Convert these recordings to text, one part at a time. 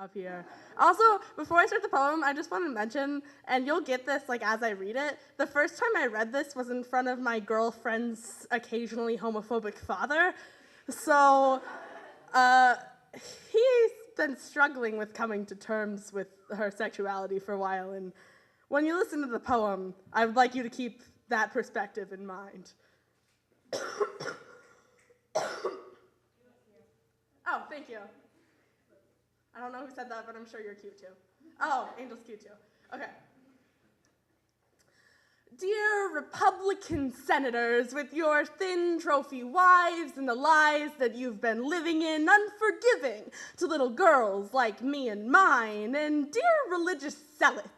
up here. Also, before I start the poem, I just want to mention, and you'll get this like as I read it, the first time I read this was in front of my girlfriend's occasionally homophobic father. So he's been struggling with coming to terms with her sexuality for a while, and when you listen to the poem, I would like you to keep that perspective in mind. Oh, thank you. I don't know who said that, but I'm sure you're cute too. Oh, Angel's cute too. Okay. Dear Republican senators, with your thin trophy wives and the lies that you've been living in, unforgiving to little girls like me and mine, and dear religious zealots,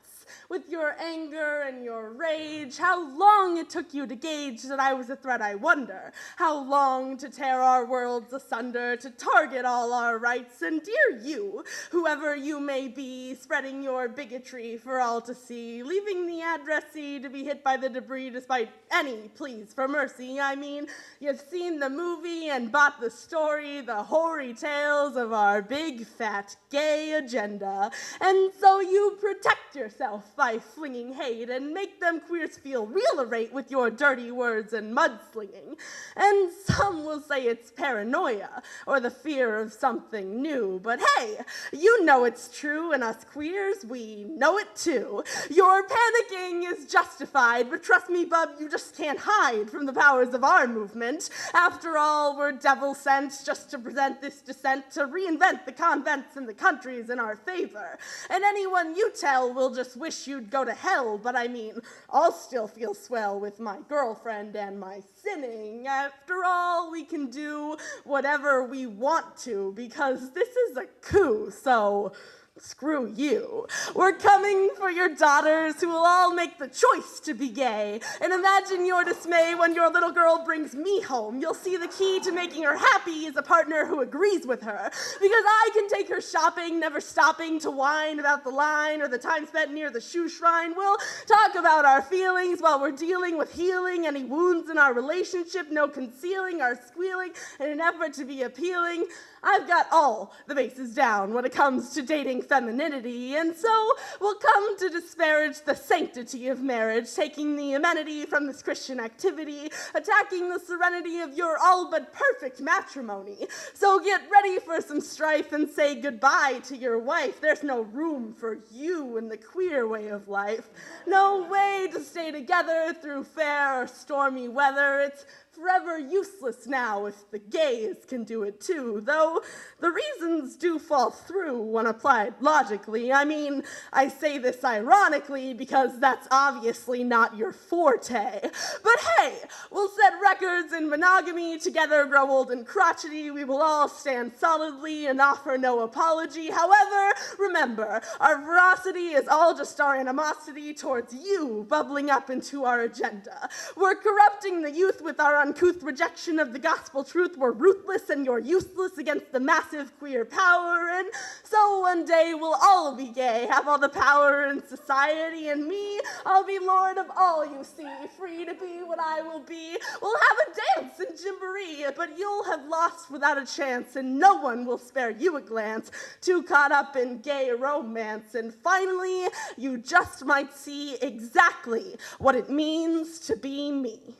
with your anger and your rage, how long it took you to gauge that I was a threat, I wonder. How long to tear our worlds asunder, to target all our rights, and dear you, whoever you may be, spreading your bigotry for all to see, leaving the addressee to be hit by the debris despite any pleas for mercy. I mean, you've seen the movie and bought the story, the hoary tales of our big, fat, gay agenda, and so you protect yourself by flinging hate and make them queers feel real irate with your dirty words and mudslinging. And some will say it's paranoia or the fear of something new, but hey, you know it's true, and us queers, we know it too. Your panicking is justified, but trust me, bub, you just can't hide from the powers of our movement. After all, we're devil sent just to present this dissent, to reinvent the convents and the countries in our favor. And anyone you tell will just wish you'd go to hell, but I mean, I'll still feel swell with my girlfriend and my sinning. After all, we can do whatever we want to, because this is a coup, so screw you. We're coming for your daughters who will all make the choice to be gay. And imagine your dismay when your little girl brings me home. You'll see the key to making her happy is a partner who agrees with her. Because I can take her shopping, never stopping to whine about the line or the time spent near the shoe shrine. We'll talk about our feelings while we're dealing with healing any wounds in our relationship, no concealing our squealing in an effort to be appealing. I've got all the bases down when it comes to dating femininity, and so we'll come to disparage the sanctity of marriage, taking the amenity from this Christian activity, attacking the serenity of your all but perfect matrimony. So get ready for some strife and say goodbye to your wife. There's no room for you in the queer way of life. No way to stay together through fair or stormy weather. It's forever useless now if the gays can do it too, though the reasons do fall through when applied logically. I mean, I say this ironically because that's obviously not your forte. But hey, we'll set records in monogamy, together grow old and crotchety, we will all stand solidly and offer no apology. However, remember, our veracity is all just our animosity towards you bubbling up into our agenda. We're corrupting the youth with our uncouth rejection of the gospel truth. We're ruthless and you're useless against the massive queer power, and so one day we'll all be gay, have all the power in society, and me, I'll be lord of all you see, free to be what I will be. We'll have a dance and jamboree, but you'll have lost without a chance, and no one will spare you a glance, too caught up in gay romance. And finally, you just might see exactly what it means to be me.